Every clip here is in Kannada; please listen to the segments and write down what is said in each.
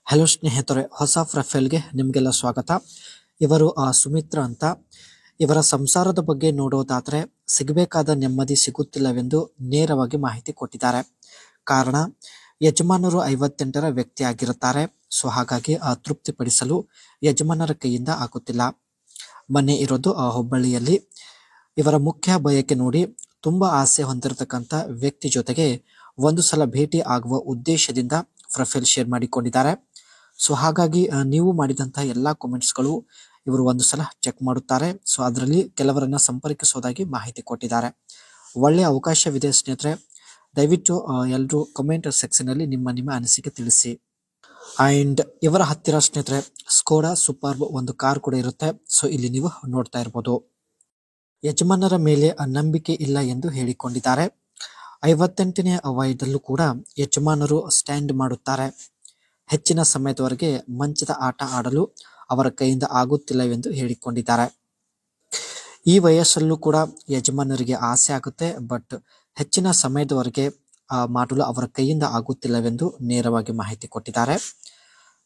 ಹಲೋ ಸ್ನೇಹಿತರೆ, ಹೊಸ ಪ್ರೊಫೈಲ್ಗೆ ನಿಮಗೆಲ್ಲ ಸ್ವಾಗತ. ಇವರು ಸುಮಿತ್ರ ಅಂತ. ಇವರ ಸಂಸಾರದ ಬಗ್ಗೆ ನೋಡೋದಾದ್ರೆ ಸಿಗಬೇಕಾದ ನೆಮ್ಮದಿ ಸಿಗುತ್ತಿಲ್ಲವೆಂದು ನೇರವಾಗಿ ಮಾಹಿತಿ ಕೊಟ್ಟಿದ್ದಾರೆ. ಕಾರಣ, ಯಜಮಾನರು 58ರ ವ್ಯಕ್ತಿ ಆಗಿರುತ್ತಾರೆ. ಸೊ ಹಾಗಾಗಿ ತೃಪ್ತಿಪಡಿಸಲು ಯಜಮಾನರ ಕೈಯಿಂದ ಆಗುತ್ತಿಲ್ಲ. ಮನೆ ಇರೋದು ಹುಬ್ಬಳ್ಳಿಯಲ್ಲಿ. ಇವರ ಮುಖ್ಯ ಬಯಕೆ ನೋಡಿ, ತುಂಬಾ ಆಸೆ ಹೊಂದಿರತಕ್ಕಂಥ ವ್ಯಕ್ತಿ ಜೊತೆಗೆ ಒಂದು ಸಲ ಭೇಟಿ ಆಗುವ ಉದ್ದೇಶದಿಂದ ಪ್ರೊಫೈಲ್ ಶೇರ್ ಮಾಡಿಕೊಂಡಿದ್ದಾರೆ. ಸೊ ಹಾಗಾಗಿ ನೀವು ಮಾಡಿದಂತಹ ಎಲ್ಲಾ ಕಾಮೆಂಟ್ಸ್ಗಳು ಇವರು ಒಂದು ಸಲ ಚೆಕ್ ಮಾಡುತ್ತಾರೆ. ಸೊ ಅದರಲ್ಲಿ ಕೆಲವರನ್ನ ಸಂಪರ್ಕಿಸೋದಾಗಿ ಮಾಹಿತಿ ಕೊಟ್ಟಿದ್ದಾರೆ. ಒಳ್ಳೆಯ ಅವಕಾಶವಿದೆ ಸ್ನೇಹಿತರೆ. ದಯವಿಟ್ಟು ಎಲ್ಲರೂ ಕಮೆಂಟ್ ಸೆಕ್ಷನ್ ಅಲ್ಲಿ ನಿಮ್ಮ ಅನಿಸಿಕೆ ತಿಳಿಸಿ. ಅಂಡ್ ಇವರ ಹತ್ತಿರ ಸ್ನೇಹಿತರೆ ಸ್ಕೋಡಾ ಸೂಪರ್ಬ್ ಒಂದು ಕಾರ್ ಕೂಡ ಇರುತ್ತೆ. ಸೊ ಇಲ್ಲಿ ನೀವು ನೋಡ್ತಾ ಇರ್ಬೋದು. ಯಜಮಾನರ ಮೇಲೆ ನಂಬಿಕೆ ಇಲ್ಲ ಎಂದು ಹೇಳಿಕೊಂಡಿದ್ದಾರೆ. 58ನೇ ವಯದಲ್ಲೂ ಕೂಡ ಯಜಮಾನರು ಸ್ಟ್ಯಾಂಡ್ ಮಾಡುತ್ತಾರೆ. ಹೆಚ್ಚಿನ ಸಮಯದವರೆಗೆ ಮಂಚದ ಆಟ ಆಡಲು ಅವರ ಕೈಯಿಂದ ಆಗುತ್ತಿಲ್ಲವೆಂದು ಹೇಳಿಕೊಂಡಿದ್ದಾರೆ. ಈ ವಯಸ್ಸಲ್ಲೂ ಕೂಡ ಯಜಮಾನರಿಗೆ ಆಸೆ ಆಗುತ್ತೆ, ಬಟ್ ಹೆಚ್ಚಿನ ಸಮಯದವರೆಗೆ ಮಾಡಲು ಅವರ ಕೈಯಿಂದ ಆಗುತ್ತಿಲ್ಲವೆಂದು ನೇರವಾಗಿ ಮಾಹಿತಿ ಕೊಟ್ಟಿದ್ದಾರೆ.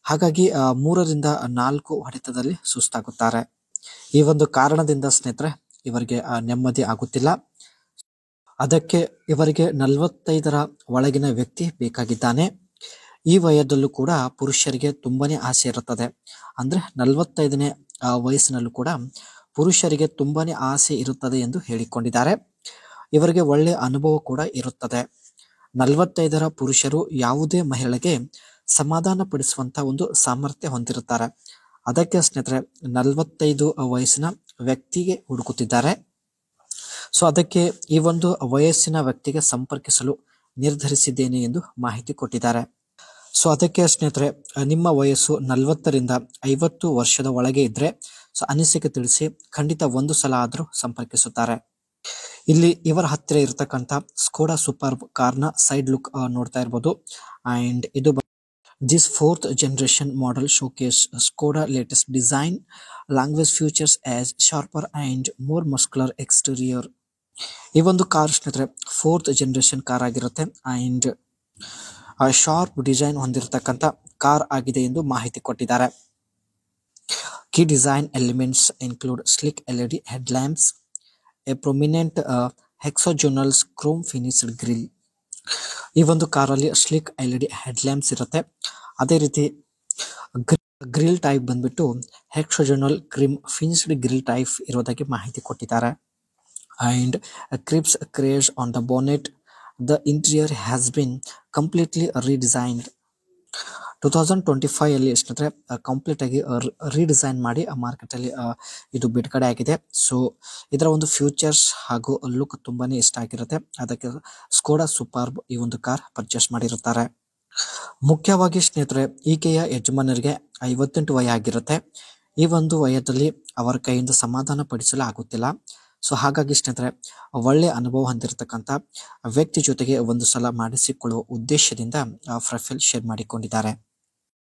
ಹಾಗಾಗಿ 3ರಿಂದ 4 ಹೊಡೆತದಲ್ಲಿ ಸುಸ್ತಾಗುತ್ತಾರೆ. ಈ ಒಂದು ಕಾರಣದಿಂದ ಸ್ನೇಹಿತರೆ ಇವರಿಗೆ ನೆಮ್ಮದಿ ಆಗುತ್ತಿಲ್ಲ. ಅದಕ್ಕೆ ಇವರಿಗೆ 45ರ ಒಳಗಿನ ವ್ಯಕ್ತಿ ಬೇಕಾಗಿದ್ದಾನೆ. ಈ ವಯದಲ್ಲೂ ಕೂಡ ಪುರುಷರಿಗೆ ತುಂಬಾನೇ ಆಸೆ ಇರುತ್ತದೆ. ಅಂದ್ರೆ 45ನೇ ವಯಸ್ಸಿನಲ್ಲೂ ಕೂಡ ಪುರುಷರಿಗೆ ತುಂಬಾನೇ ಆಸೆ ಇರುತ್ತದೆ ಎಂದು ಹೇಳಿಕೊಂಡಿದ್ದಾರೆ. ಇವರಿಗೆ ಒಳ್ಳೆಯ ಅನುಭವ ಕೂಡ ಇರುತ್ತದೆ. 45ರ ಪುರುಷರು ಯಾವುದೇ ಮಹಿಳೆಗೆ ಸಮಾಧಾನ ಪಡಿಸುವಂತ ಒಂದು ಸಾಮರ್ಥ್ಯ ಹೊಂದಿರುತ್ತಾರೆ. ಅದಕ್ಕೆ ಸ್ನೇಹಿತರೆ 45 ವಯಸ್ಸಿನ ವ್ಯಕ್ತಿಗೆ ಹುಡುಕುತ್ತಿದ್ದಾರೆ. ಸೊ ಅದಕ್ಕೆ ಈ ಒಂದು ವಯಸ್ಸಿನ ವ್ಯಕ್ತಿಗೆ ಸಂಪರ್ಕಿಸಲು ನಿರ್ಧರಿಸಿದ್ದೇನೆ ಎಂದು ಮಾಹಿತಿ ಕೊಟ್ಟಿದ್ದಾರೆ. ಸೊ ಅದಕ್ಕೆ ಸ್ನೇಹಿತರೆ ನಿಮ್ಮ ವಯಸ್ಸು 40ರಿಂದ 50 ವರ್ಷದ ಒಳಗೆ ಇದ್ರೆ ಸೊ ಅನಿಸಿಕೆ ತಿಳಿಸಿ. ಖಂಡಿತ ಒಂದು ಸಲ ಆದ್ರೂ ಸಂಪರ್ಕಿಸುತ್ತಾರೆ. ಇಲ್ಲಿ ಇವರ ಹತ್ತಿರ ಇರತಕ್ಕಂತ ಸ್ಕೋಡಾ ಸೂಪರ್ ಕಾರ್ನ ಸೈಡ್ ಲುಕ್ ನೋಡ್ತಾ ಇರ್ಬೋದು. ಅಂಡ್ ಇದು this 4th generation model showcase Skoda latest design, language features as sharper and more muscular exterior. ಈ ಒಂದು ಕಾರ್ ಸ್ನೇಹಿತರೆ 4th generation ಕಾರ್ ಆಗಿರುತ್ತೆ. ಅಂಡ್ ಶಾರ್ಪ್ ಡಿಸೈನ್ ಹೊಂದಿರತಕ್ಕಂತ ಕಾರ್ ಆಗಿದೆ ಎಂದು ಮಾಹಿತಿ ಕೊಟ್ಟಿದ್ದಾರೆ. Key design elements include slick LED headlamps, a prominent hexagonal chrome finished grill. ಈ ಒಂದು ಕಾರಲ್ಲಿ ಸ್ಲಿಕ್ LED ಹೆಡ್ಲ್ಯಾಂಪ್ಸ್ ಇರುತ್ತೆ. ಅದೇ ರೀತಿ ಗ್ರಿಲ್ ಟೈಪ್ ಬಂದ್ಬಿಟ್ಟು hexagonal cream finished grille type ಇರೋದಾಗಿ ಮಾಹಿತಿ ಕೊಟ್ಟಿದ್ದಾರೆ. And crisp creases on the bonnet. The interior has been completely redesigned. 2025 ಅಲ್ಲಿ ಸ್ನೇಹಿತರೆ ಕಂಪ್ಲೀಟ್ ಆಗಿ ರೀಡಿಸೈನ್ ಮಾಡಿ ಮಾರ್ಕೆಟ್ ಅಲ್ಲಿ ಇದು ಬಿಡುಗಡೆ ಆಗಿದೆ. ಸೊ ಇದರ ಒಂದು ಫ್ಯೂಚರ್ಸ್ ಹಾಗೂ ಲುಕ್ ತುಂಬಾನೇ ಇಷ್ಟ ಆಗಿರುತ್ತೆ. ಅದಕ್ಕೆ ಸ್ಕೋಡಾ ಸೂಪರ್ಬ್ ಈ ಒಂದು ಕಾರ್ ಪರ್ಚೇಸ್ ಮಾಡಿರುತ್ತಾರೆ. ಮುಖ್ಯವಾಗಿ ಸ್ನೇಹಿತರೆ ಈಕೆಯ ಯಜಮಾನರಿಗೆ 58 ವಯ ಆಗಿರುತ್ತೆ. ಈ ಒಂದು ವಯದಲ್ಲಿ ಅವರ ಕೈಯಿಂದ ಸಮಾಧಾನ ಪಡಿಸಲು ಆಗುತ್ತಿಲ್ಲ. ಸೊ ಹಾಗಾಗಿ ಸ್ನೇಹಿತರೆ ಒಳ್ಳೆ ಅನುಭವ ಹೊಂದಿರತಕ್ಕಂತ ವ್ಯಕ್ತಿ ಜೊತೆಗೆ ಒಂದು ಸಲ ಮಾಡಿಸಿಕೊಳ್ಳುವ ಉದ್ದೇಶದಿಂದ ಪ್ರೊಫೈಲ್ ಶೇರ್ ಮಾಡಿಕೊಂಡಿದ್ದಾರೆ.